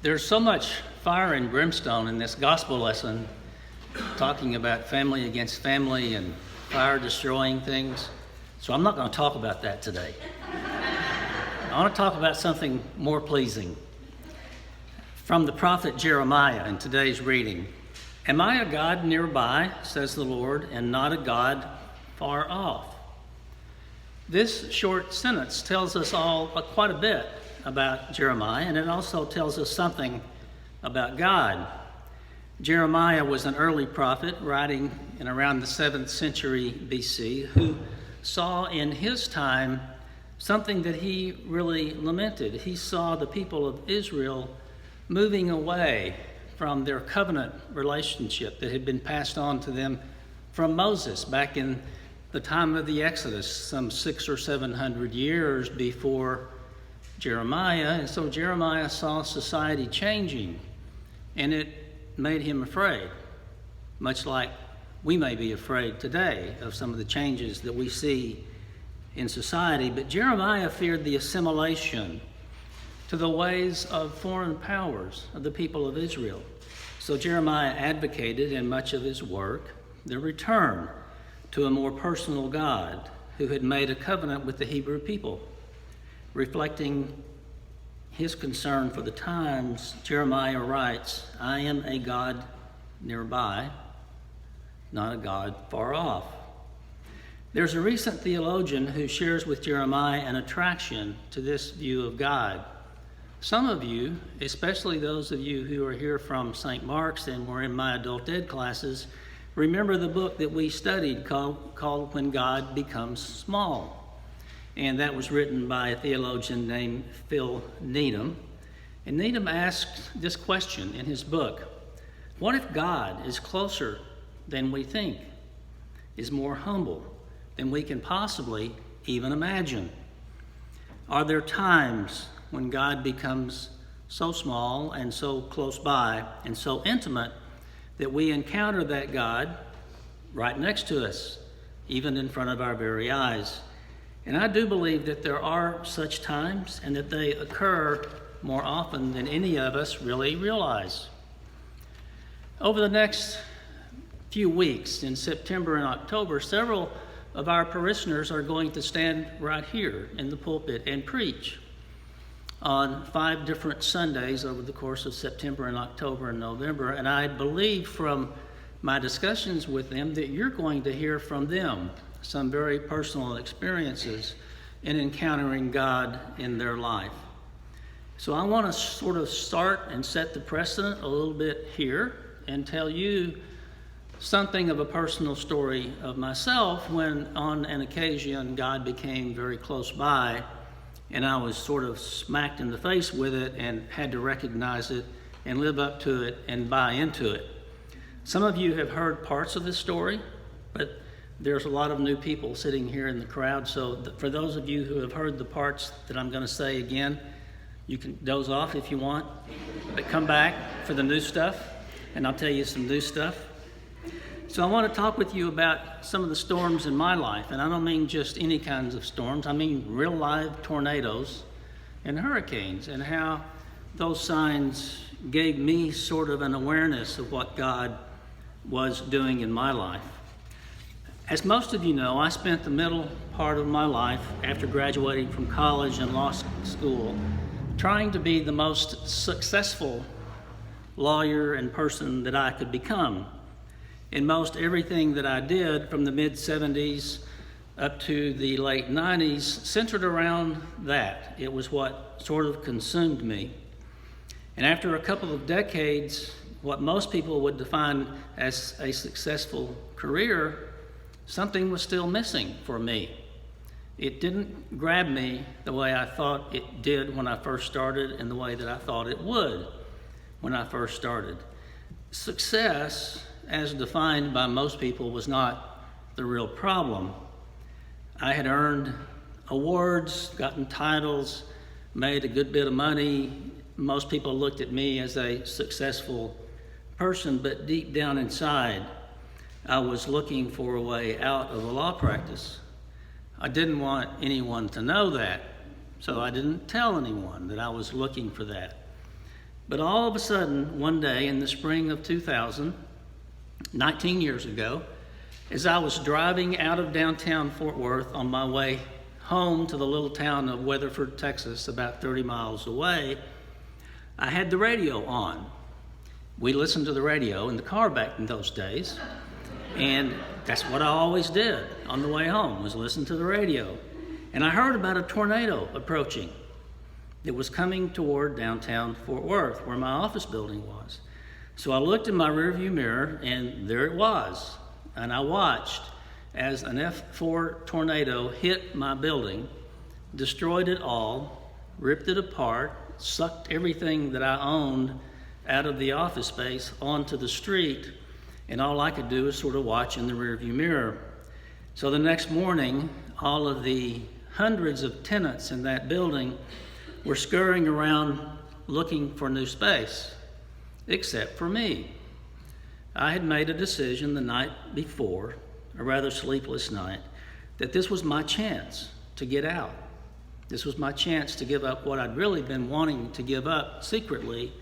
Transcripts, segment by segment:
There's so much fire and brimstone in this gospel lesson, talking about family against family and fire destroying things. So I'm not going to talk about that today. I want to talk about something more pleasing. From the prophet Jeremiah in today's reading. Am I a God nearby, says the Lord, and not a God far off? This short sentence tells us all quite a bit about Jeremiah, and it also tells us something about God. Jeremiah was an early prophet writing in around the 7th century BC who saw in his time something that he really lamented. He saw the people of Israel moving away from their covenant relationship that had been passed on to them from Moses back in the time of the Exodus, some 600 or 700 years before Jeremiah. And so Jeremiah saw society changing, and it made him afraid, much like we may be afraid today of some of the changes that we see in society. But Jeremiah feared the assimilation to the ways of foreign powers of the people of Israel. So Jeremiah advocated in much of his work the return to a more personal God who had made a covenant with the Hebrew people. Reflecting his concern for the times, Jeremiah writes, I am a God nearby, not a God far off. There's a recent theologian who shares with Jeremiah an attraction to this view of God. Some of you, especially those of you who are here from St. Mark's and were in my adult ed classes, remember the book that we studied called When God Becomes Small. And that was written by a theologian named Phil Needham. And Needham asked this question in his book: what if God is closer than we think, is more humble than we can possibly even imagine? Are there times when God becomes so small and so close by and so intimate that we encounter that God right next to us, even in front of our very eyes? And I do believe that there are such times and that they occur more often than any of us really realize. Over the next few weeks, in September and October, several of our parishioners are going to stand right here in the pulpit and preach on 5 different Sundays over the course of September and October and November. And I believe from my discussions with them that you're going to hear from them some very personal experiences in encountering God in their life. So I want to sort of start and set the precedent a little bit here and tell you something of a personal story of myself when on an occasion God became very close by and I was sort of smacked in the face with it and had to recognize it and live up to it and buy into it. Some of you have heard parts of this story, but there's a lot of new people sitting here in the crowd. So for those of you who have heard the parts that I'm going to say again, you can doze off if you want, but come back for the new stuff, and I'll tell you some new stuff. So I want to talk with you about some of the storms in my life, and I don't mean just any kinds of storms. I mean real live tornadoes and hurricanes, and how those signs gave me sort of an awareness of what God was doing in my life. As most of you know, I spent the middle part of my life after graduating from college and law school trying to be the most successful lawyer and person that I could become. In most everything that I did from the mid-70s up to the late 90s centered around that. It was what sort of consumed me. And after a couple of decades, what most people would define as a successful career, something was still missing for me. It didn't grab me the way I thought it did when I first started and the way that I thought it would when I first started. Success, as defined by most people, was not the real problem. I had earned awards, gotten titles, made a good bit of money. Most people looked at me as a successful person, but deep down inside, I was looking for a way out of the law practice. I didn't want anyone to know that, so I didn't tell anyone that I was looking for that. But all of a sudden, one day in the spring of 2000, 19 years ago, as I was driving out of downtown Fort Worth on my way home to the little town of Weatherford, Texas, about 30 miles away, I had the radio on. We listened to the radio in the car back in those days, and that's what I always did on the way home, was listen to the radio. And I heard about a tornado approaching. It was coming toward downtown Fort Worth, where my office building was. So I looked in my rearview mirror, and there it was. And I watched as an F4 tornado hit my building, destroyed it all, ripped it apart, sucked everything that I owned out of the office space onto the street, and all I could do was sort of watch in the rearview mirror. So the next morning, all of the hundreds of tenants in that building were scurrying around looking for new space, except for me. I had made a decision the night before, a rather sleepless night, that this was my chance to get out. This was my chance to give up what I'd really been wanting to give up secretly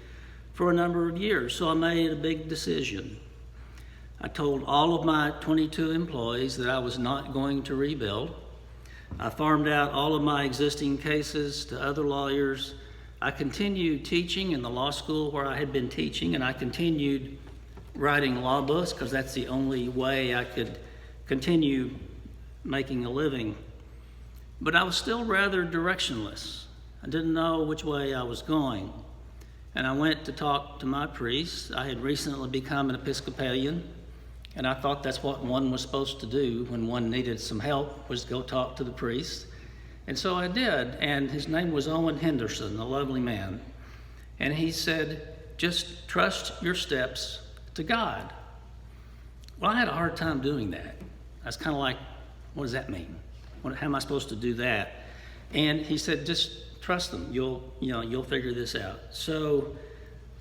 for a number of years. So I made a big decision. I told all of my 22 employees that I was not going to rebuild. I farmed out all of my existing cases to other lawyers. I continued teaching in the law school where I had been teaching, and I continued writing law books because that's the only way I could continue making a living. But I was still rather directionless. I didn't know which way I was going. And I went to talk to my priest. I had recently become an Episcopalian, and I thought that's what one was supposed to do when one needed some help, was go talk to the priest. And so I did, and his name was Owen Henderson, a lovely man. And he said, just trust your steps to God. Well, I had a hard time doing that. I was kind of like, what does that mean? How am I supposed to do that? And he said, just trust them. You'll figure this out. So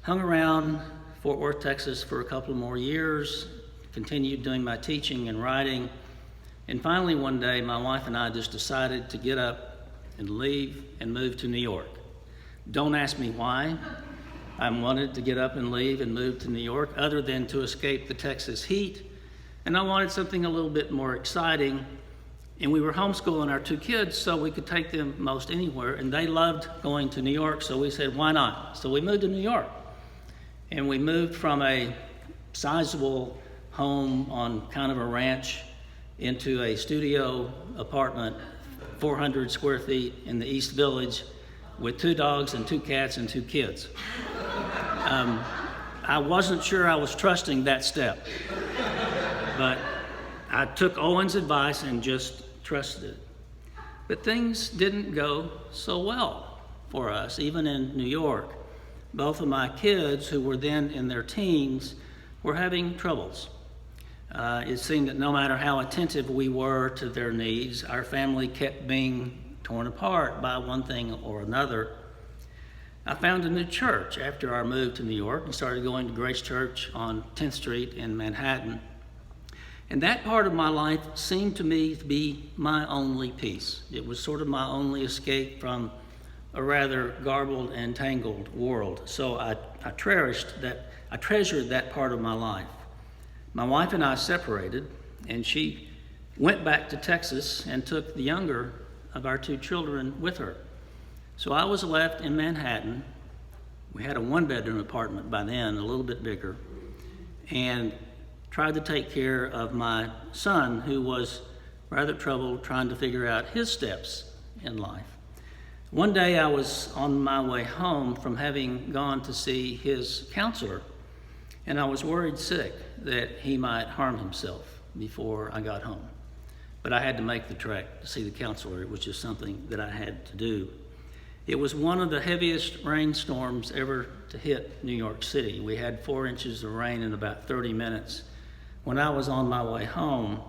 hung around Fort Worth, Texas for a couple more years, continued doing my teaching and writing. And finally one day, my wife and I just decided to get up and leave and move to New York. Don't ask me why I wanted to get up and leave and move to New York, other than to escape the Texas heat. And I wanted something a little bit more exciting. And we were homeschooling our two kids so we could take them most anywhere. And they loved going to New York, so we said, why not? So we moved to New York. And we moved from a sizable home on kind of a ranch into a studio apartment, 400 square feet in the East Village, with 2 dogs and 2 cats and 2 kids. I wasn't sure I was trusting that step, but I took Owen's advice and just trusted it. But things didn't go so well for us, even in New York. Both of my kids, who were then in their teens, were having troubles. It seemed that no matter how attentive we were to their needs, our family kept being torn apart by one thing or another. I found a new church after our move to New York and started going to Grace Church on 10th Street in Manhattan. And that part of my life seemed to me to be my only peace. It was sort of my only escape from a rather garbled and tangled world. So I treasured that part of my life. My wife and I separated, and she went back to Texas and took the younger of our 2 children with her. So I was left in Manhattan. We had a 1-bedroom apartment by then, a little bit bigger, and tried to take care of my son, who was rather troubled trying to figure out his steps in life. One day I was on my way home from having gone to see his counselor, and I was worried sick that he might harm himself before I got home. But I had to make the trek to see the counselor. It was just something that I had to do. It was one of the heaviest rainstorms ever to hit New York City. We had 4 inches of rain in about 30 minutes when I was on my way home,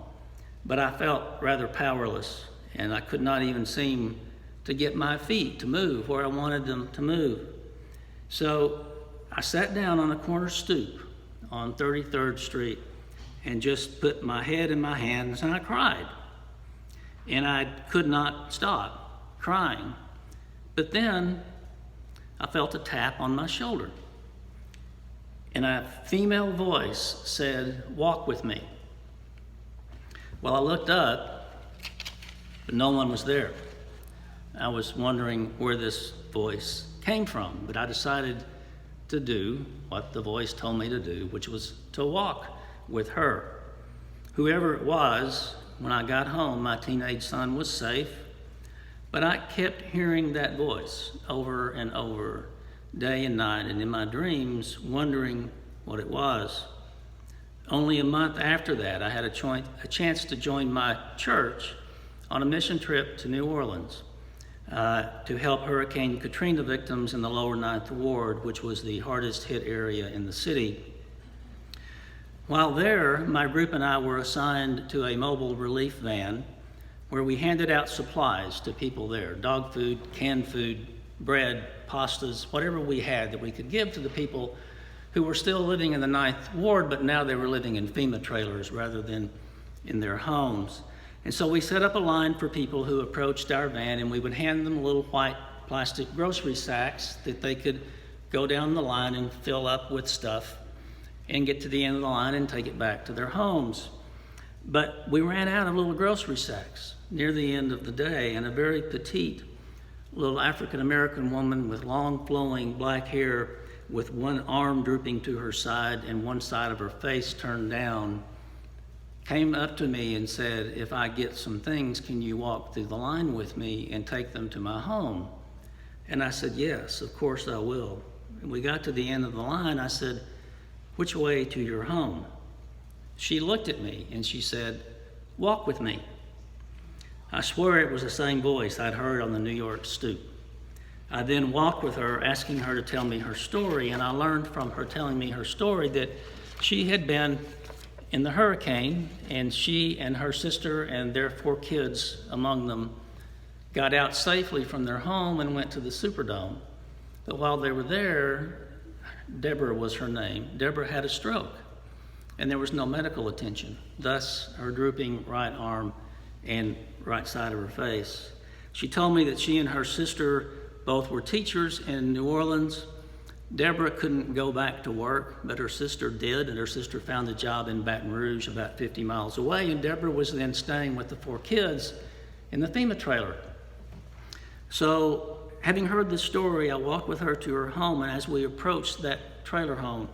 but I felt rather powerless, and I could not even seem to get my feet to move where I wanted them to move. So I sat down on a corner stoop on 33rd Street and just put my head in my hands, and I cried. And I could not stop crying. But then I felt a tap on my shoulder. And a female voice said, "Walk with me." Well, I looked up, but no one was there. I was wondering where this voice came from, but I decided to do what the voice told me to do, which was to walk with her. Whoever it was, when I got home, my teenage son was safe, but I kept hearing that voice over and over, day and night, and in my dreams, wondering what it was. Only a month after that, I had a chance to join my church on a mission trip to New Orleans to help Hurricane Katrina victims in the lower Ninth Ward, which was the hardest hit area in the city. While there, my group and I were assigned to a mobile relief van where we handed out supplies to people there, dog food, canned food, bread, pastas, whatever we had that we could give to the people who were still living in the Ninth Ward, but now they were living in FEMA trailers rather than in their homes. And so we set up a line for people who approached our van, and we would hand them little white plastic grocery sacks that they could go down the line and fill up with stuff and get to the end of the line and take it back to their homes. But we ran out of little grocery sacks near the end of the day, and a very petite little African-American woman with long flowing black hair with one arm drooping to her side and one side of her face turned down came up to me and said, "If I get some things, can you walk through the line with me and take them to my home?" And I said, "Yes, of course I will." And we got to the end of the line. I said, "Which way to your home?" She looked at me and she said, "Walk with me." I swear it was the same voice I'd heard on the New York stoop. I then walked with her, asking her to tell me her story, and I learned from her telling me her story that she had been in the hurricane, and she and her sister and their 4 kids among them got out safely from their home and went to the Superdome. But while they were there, Deborah was her name, Deborah had a stroke, and there was no medical attention, thus her drooping right arm and right side of her face. She told me that she and her sister both were teachers in New Orleans. Deborah couldn't go back to work, but her sister did, and her sister found a job in Baton Rouge about 50 miles away, and Deborah was then staying with the 4 kids in the FEMA trailer. So, having heard the story, I walked with her to her home, and as we approached that trailer home,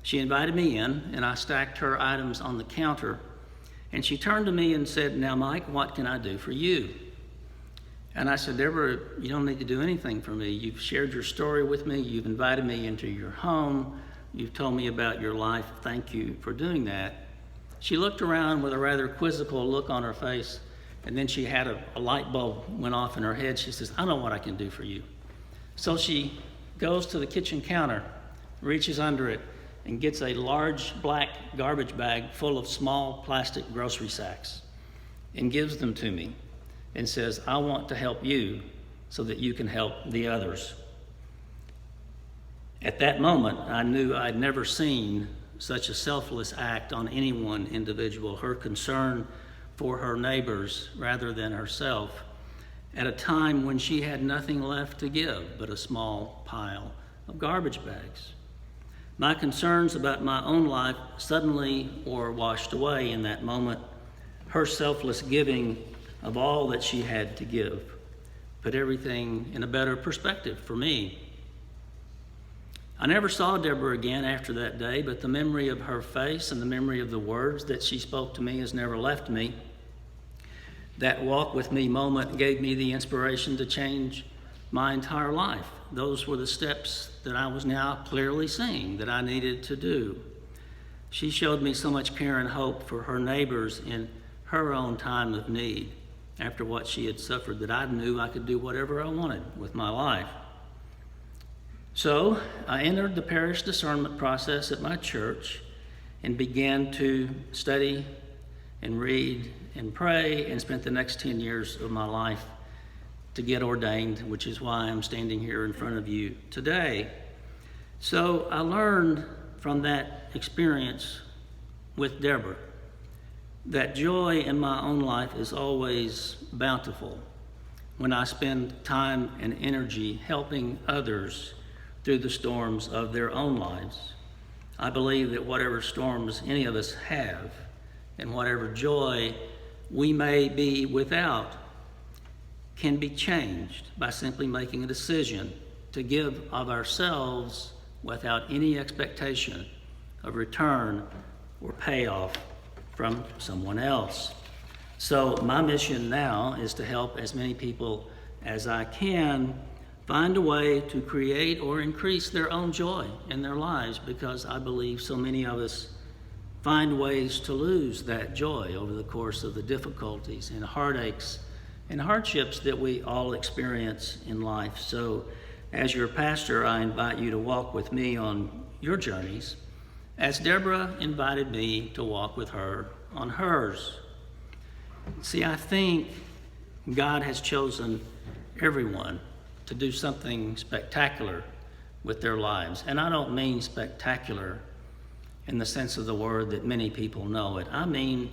she invited me in, and I stacked her items on the counter, and she turned to me and said, "Now, Mike, what can I do for you?" And I said, "Deborah, you don't need to do anything for me. You've shared your story with me. You've invited me into your home. You've told me about your life. Thank you for doing that." She looked around with a rather quizzical look on her face, and then she had a light bulb went off in her head. She says, "I know what I can do for you." So she goes to the kitchen counter, reaches under it, and gets a large black garbage bag full of small plastic grocery sacks and gives them to me and says, "I want to help you so that you can help the others." At that moment, I knew I'd never seen such a selfless act on any one individual, her concern for her neighbors rather than herself, at a time when she had nothing left to give but a small pile of garbage bags. My concerns about my own life suddenly were washed away in that moment. Her selfless giving of all that she had to give put everything in a better perspective for me. I never saw Deborah again after that day, but the memory of her face and the memory of the words that she spoke to me has never left me. That walk with me moment gave me the inspiration to change my entire life. Those were the steps that I was now clearly seeing that I needed to do. She showed me so much care and hope for her neighbors in her own time of need after what she had suffered, that I knew I could do whatever I wanted with my life. So I entered the parish discernment process at my church and began to study and read and pray and spent the next 10 years of my life to get ordained, which is why I'm standing here in front of you today. So I learned from that experience with Deborah that joy in my own life is always bountiful when I spend time and energy helping others through the storms of their own lives. I believe that whatever storms any of us have and whatever joy we may be without can be changed by simply making a decision to give of ourselves without any expectation of return or payoff from someone else. So my mission now is to help as many people as I can find a way to create or increase their own joy in their lives, because I believe so many of us find ways to lose that joy over the course of the difficulties and heartaches and hardships that we all experience in life. So as your pastor, I invite you to walk with me on your journeys, as Deborah invited me to walk with her on hers. See, I think God has chosen everyone to do something spectacular with their lives. And I don't mean spectacular in the sense of the word that many people know it. I mean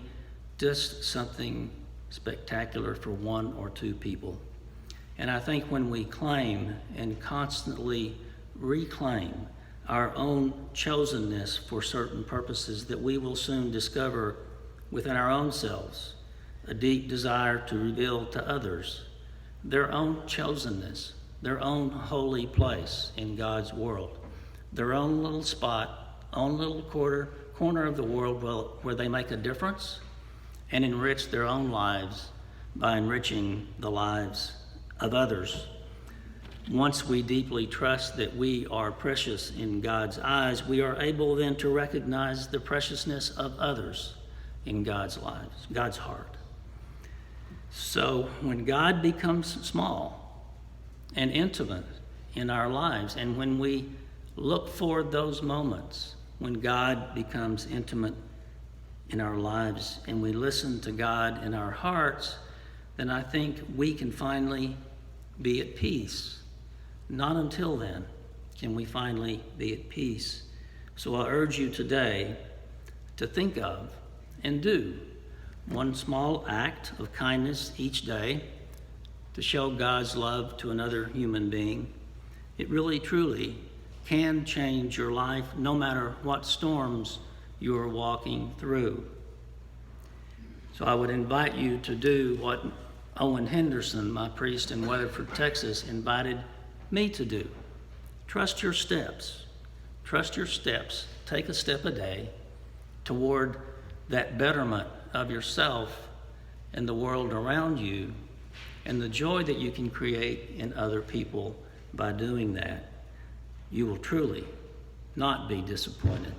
just something spectacular for one or two people. And I think when we claim and constantly reclaim our own chosenness for certain purposes, that we will soon discover within our own selves a deep desire to reveal to others their own chosenness, their own holy place in God's world, their own little spot, own little corner of the world where they make a difference and enrich their own lives by enriching the lives of others. Once we deeply trust that we are precious in God's eyes, we are able then to recognize the preciousness of others in God's lives, God's heart. So when God becomes small and intimate in our lives, and when we look for those moments when God becomes intimate in our lives and we listen to God in our hearts, then I think we can finally be at peace. Not until then can we finally be at peace. So I urge you today to think of and do one small act of kindness each day to show God's love to another human being. It really, truly can change your life no matter what storms you are walking through. So I would invite you to do what Owen Henderson, my priest in Weatherford, Texas, invited me to do. Trust your steps. Trust your steps. Take a step a day toward that betterment of yourself and the world around you, and the joy that you can create in other people by doing that. You will truly not be disappointed.